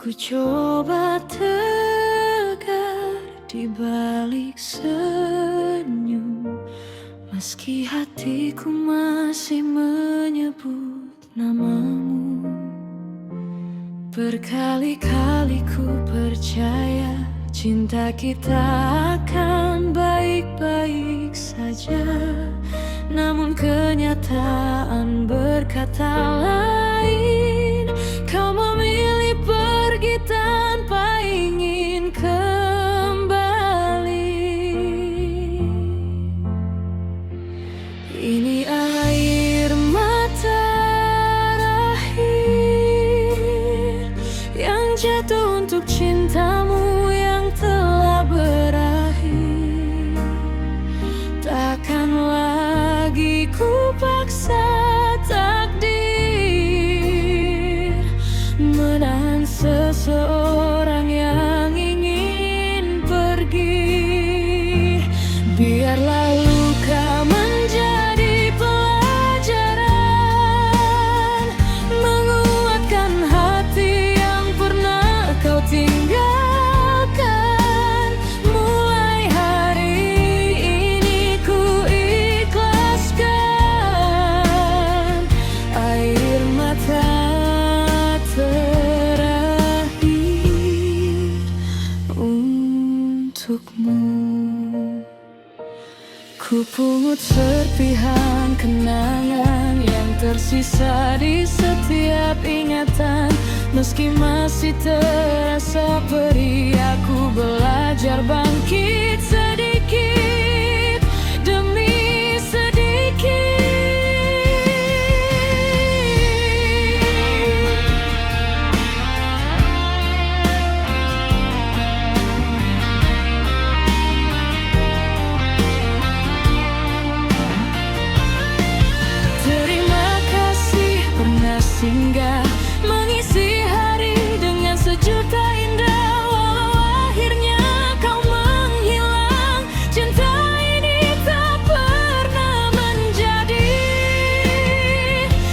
Ku coba tegar di balik senyum, meski hatiku masih menyebut namamu. Berkali-kali ku percaya cinta kita akan baik-baik saja, namun kenyataan berkata lain. Kau memilih pergi tanpa ingin kembali. Ini air mata terakhir yang jatuh untuk cintamu yang telah berakhir. Takkan lagi ku paksa takdir menahan seseorang yang ingin pergi. Biarlah luka menjadi pelajaran, menguatkan hati yang pernah kau tinggalkan. Mulai hari ini ku ikhlaskan air mata terakhir untukmu. Ku pungut serpihan kenangan yang tersisa di setiap ingatan. Meski masih terasa perih, aku belajar bangkit sedikit demi sedikit. Terima kasih pernah singgah mengisi hari dengan sejuta indah. Walau akhirnya kau menghilang, cinta ini tak pernah menjadi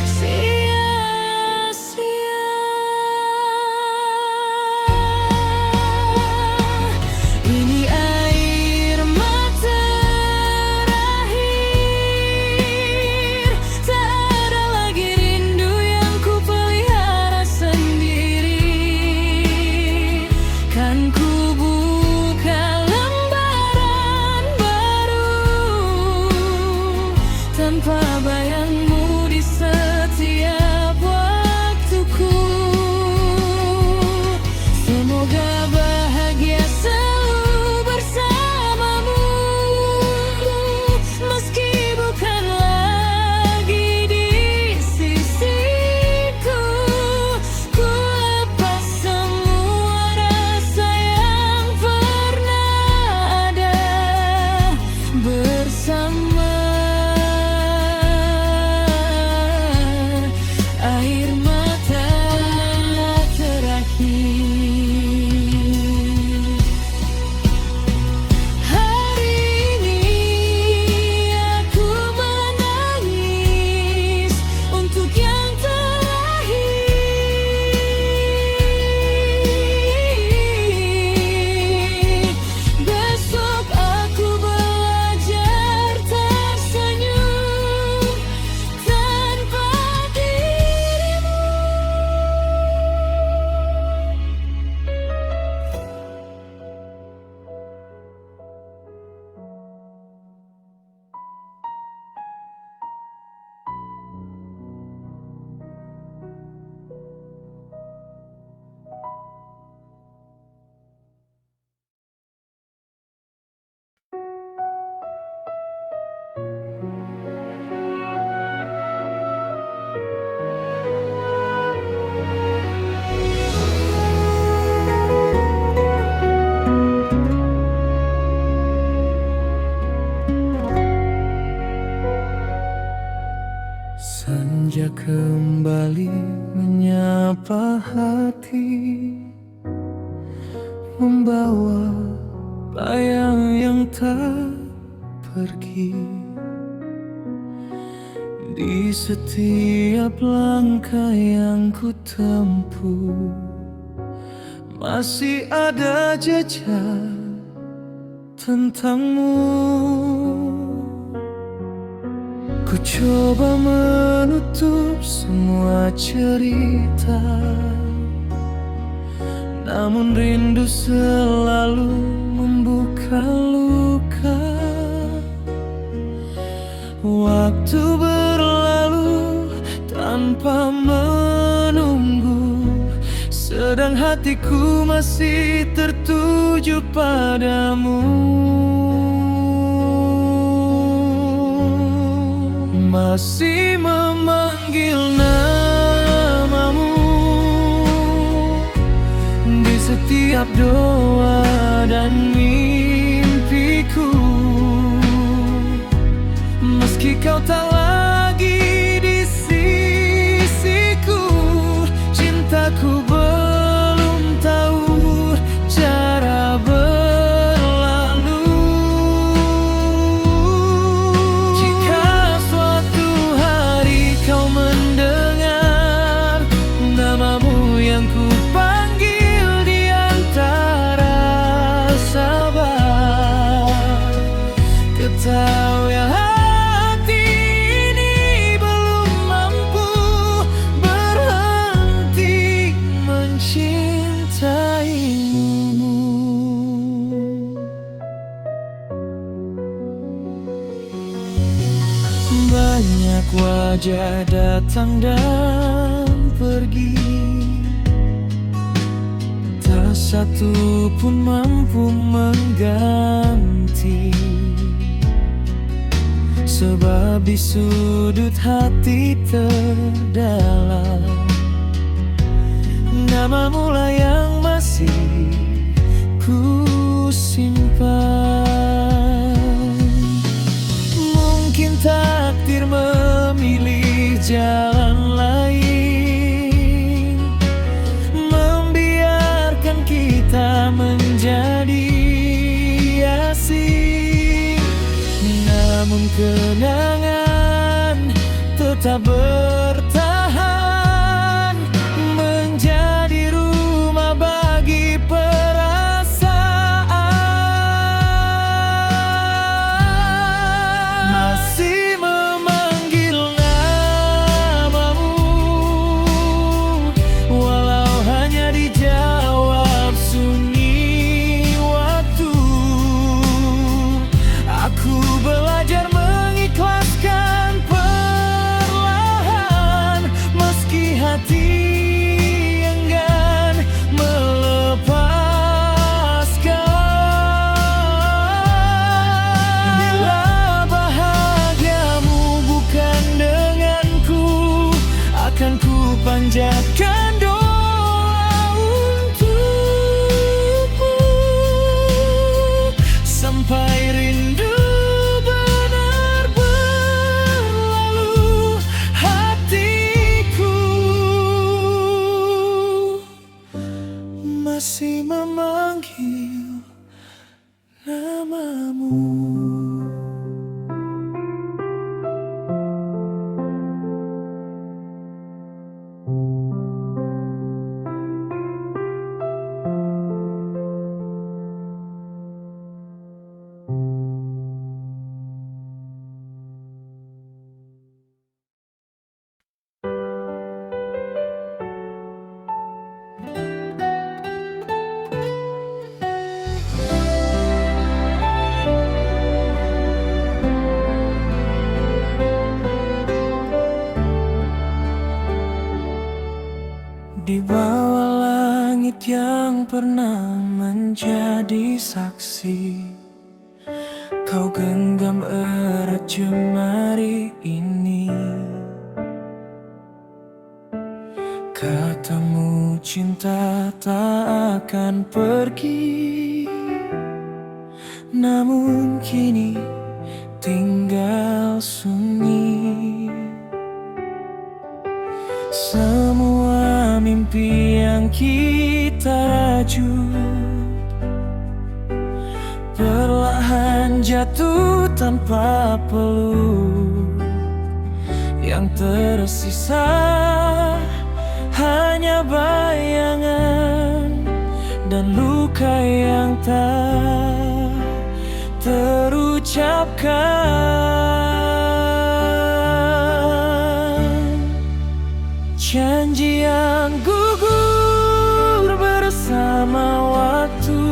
sia-sia. Ini air mata terakhir, tak ada lagi rindu yang ku pelihara sendiri. Kan ku buka lembaran baru tanpa bayangmu di setiap waktuku. Semoga bahagia selalu bersamamu, meski bukan lagi di sisiku. Ku lepas semua rasa yang pernah ada bersama air mata terakhir. Hari ini aku menangis untuk yang terakhir. Besok aku belajar tersenyum tanpa dirimu. Senja kembali menyapa hati, membawa bayang yang tak pergi. Di setiap langkah yang ku tempuh masih ada jejak tentangmu. Ku coba menutup semua cerita, namun rindu selalu membuka luka. Waktu berlalu tanpa menunggu, sedang hatiku masih tertuju padamu. Masih memanggil namamu di setiap doa dan mimpiku. Meski kau tak lagi di sisiku, cintaku belum tahu cara berlalu. Jika suatu hari kau mendengar namamu yang ku panggil di antara sahabat, ketahui banyak wajah datang dan pergi, tak satu pun mampu mengganti. Sebab di sudut hati terdalam, namamu lah yang masih ku simpan. Mungkin takdir memilih jalan lain, membiarkan kita menjadi asing. Namun kenangan tetap bertahan, menjadi rumah bagi perasaan. Masih memanggil namamu, walau hanya dijawab sunyi waktu. Aku belajar mengikhlaskan perlahan, meski hati enggan melepaskan. Bila bahagiamu bukan denganku, akan ku panjatkan doa untukmu sampai rindu benar berlalu. Hatiku masih memanggil namamu. Di bawah langit yang pernah menjadi saksi, kau genggam erat jemari ini. Katamu cinta tak akan pergi, namun kini tinggal sunyi. Semua mimpi yang kita rajut perlahan jatuh tanpa peluk. tersisa hanya bayangan dan luka yang tak terucapkan. Janji yang gugur bersama waktu,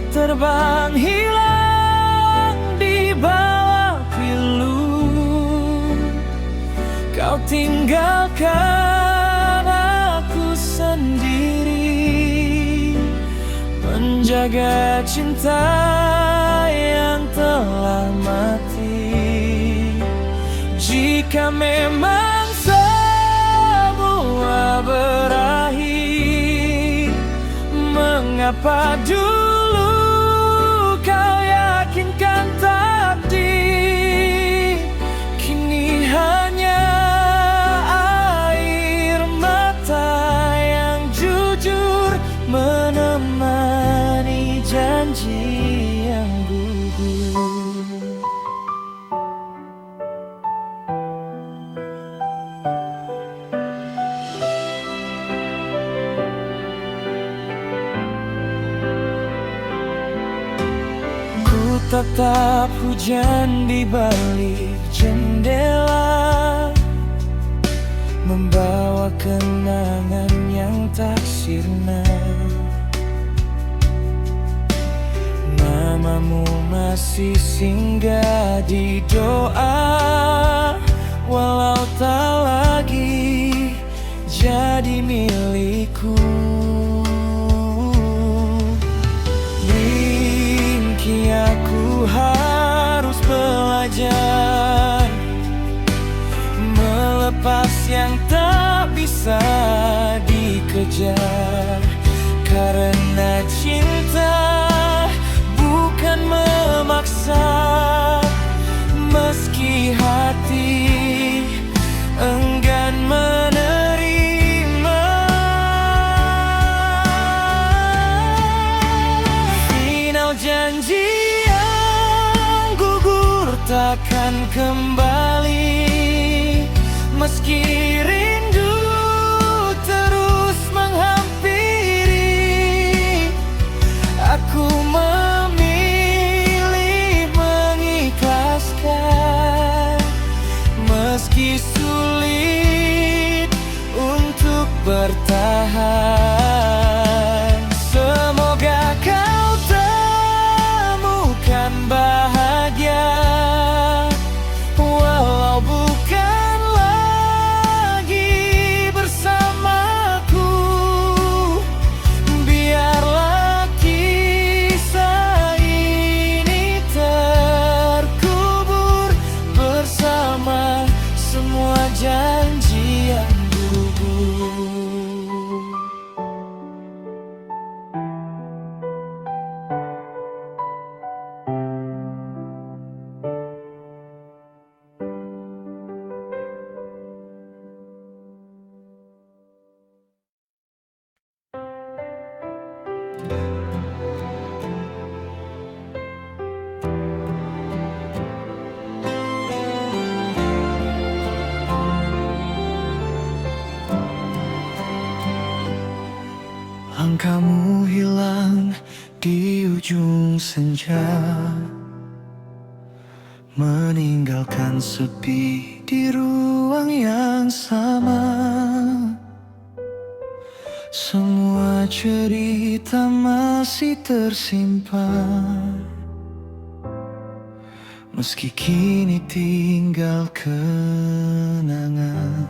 terbang hilang di bawah pilu. Kau tinggalkan aku sendiri, menjaga cinta yang telah mati. Jika memang semua berakhir, mengapa dulu kau yakinkan takdir? Kini hanya air mata yang jujur menemani janji yang gugur. Tatap hujan di balik jendela, membawa kenangan yang tak sirna. Namamu masih singgah di doa, walau tak lagi jadi milikku. Aku harus belajar melepas yang tak bisa dikejar, karena cinta bukan memaksa, meski hati enggan menerima. Final janji takkan kembali, meski rindu terus menghampiri. Aku memilih mengikhlaskan, meski sulit untuk bertahan. Semoga kau temukan bahagia, walau bukan lagi bersamaku. Biarlah kisah ini terkubur bersama semua janji yang gugur. Langkahmu hilang di ujung senja, meninggalkan sepi di ruang yang sama. Semua cerita masih tersimpan, meski kini tinggal kenangan.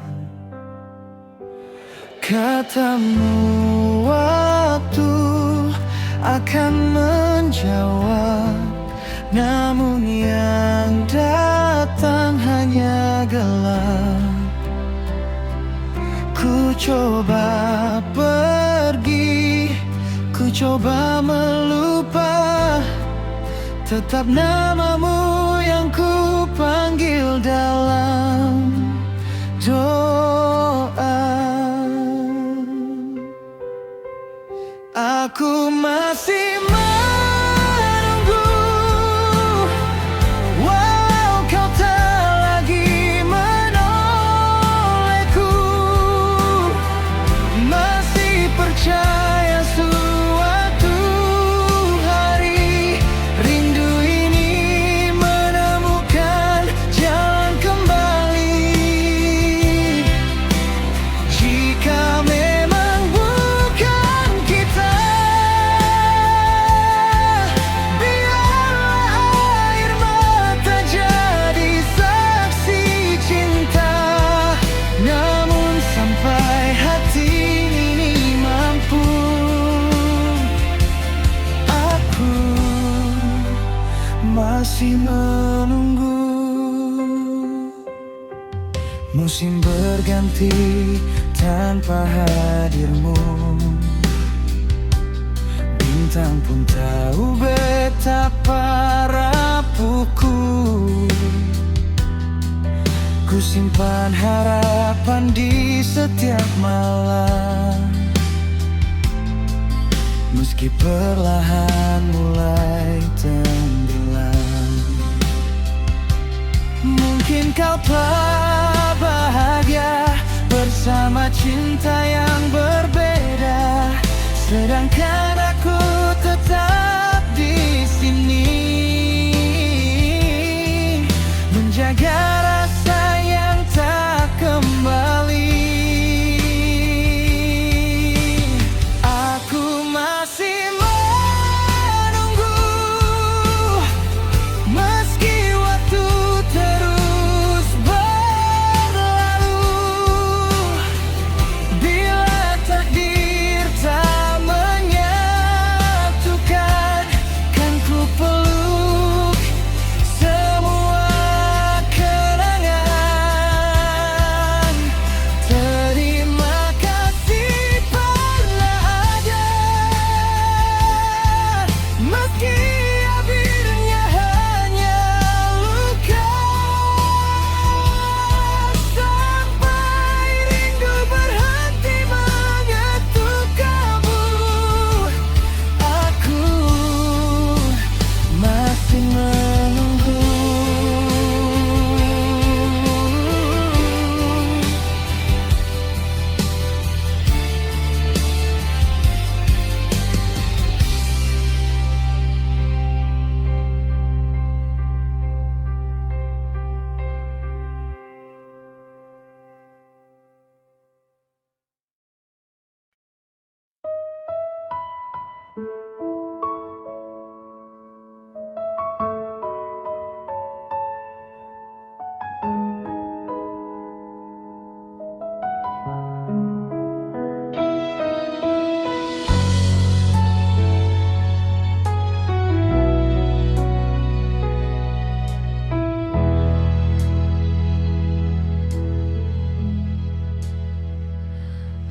Katamu waktu akan menjawab, namun yang datang hanya gelap. Ku coba pergi, ku coba melupa, tetap namamu yang ku panggil dalam doa. Aku masih menunggu, walau kau tak lagi berganti tanpa hadirmu. Bintang pun tahu betapa rapuhku. Ku simpan harapan di setiap malam, meski perlahan mulai tenggelam. Mungkin kau telah bahagia bersama cinta yang berbeda, sedangkan aku tetap di sini menjaga rasa yang tak kembali. Aku masih menunggu, meski waktu terus berlalu. Bila takdir tak menyatukan, kan ku peluk semua kenangan. Terima kasih pernah ada, meski akhirnya hanya luka. Sampai rindu berhenti mengetuk kamu, aku masih menunggu.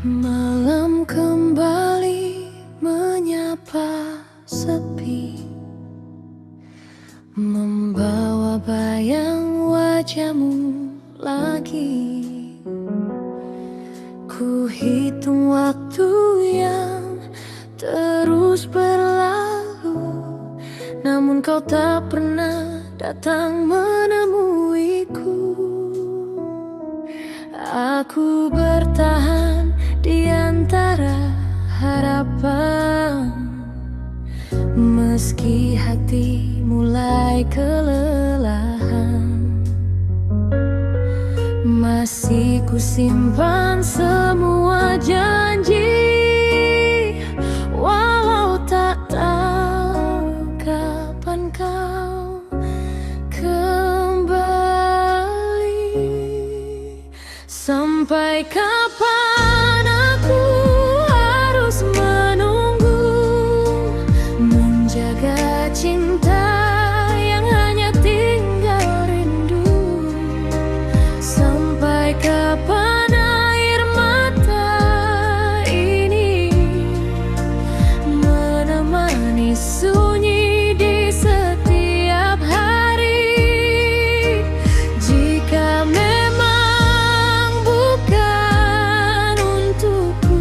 Malam kembali menyapa sepi, membawa bayang wajahmu lagi. Ku hitung waktu yang terus berlalu, namun kau tak pernah datang menemuiku. Aku bertahan di antara harapan, meski hati mulai kelelahan. Masih ku simpan semua janji, walau tak tahu kapan kau kembali. Sampai kapan aku harus menunggu, menjaga cinta yang hanya tinggal rindu? Sampai kapan air mata ini menemani sunyi di setiap hari? Jika memang bukan untukku,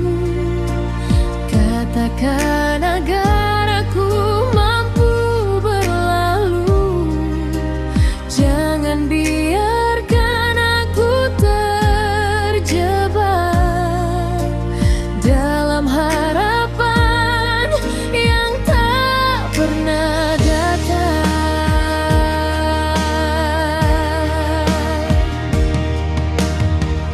katakan agar aku mampu berlalu. Jangan biarkan aku terjebak dalam harapan yang tak pernah datang.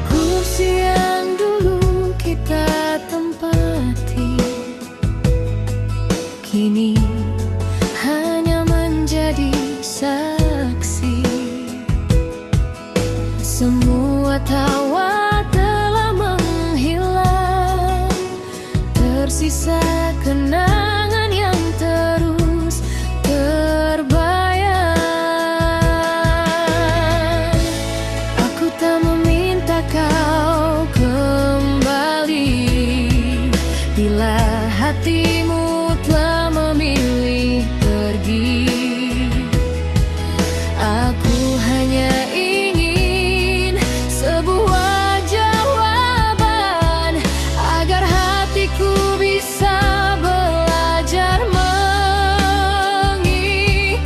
Kursi yang dulu kita tempati kini hanya menjadi saksi. Semua tawa telah menghilang, tersisa kenangan yang terus terbayang. Aku tak meminta kau hatimu telah memilih pergi. Aku hanya ingin sebuah jawaban agar hatiku bisa belajar mengikhlaskan.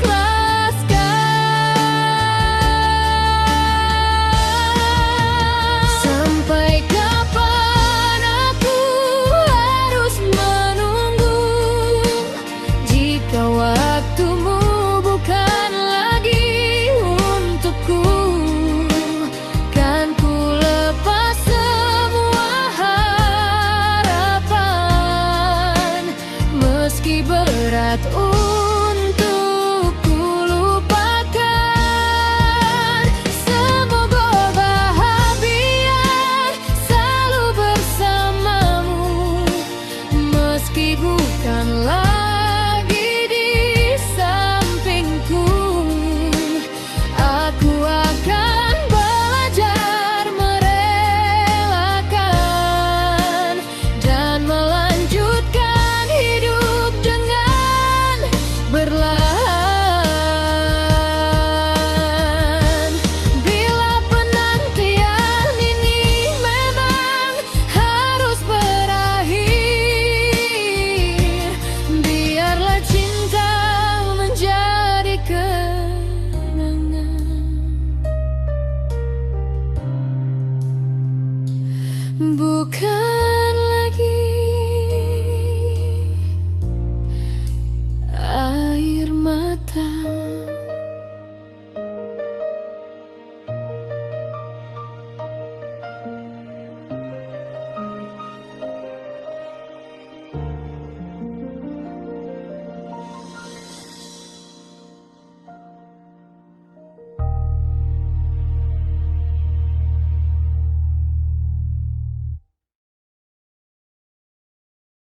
Sampai kapan aku harus menunggu jika waktumu bukan lagi untukku? Kan ku lepas semua harapan meski berat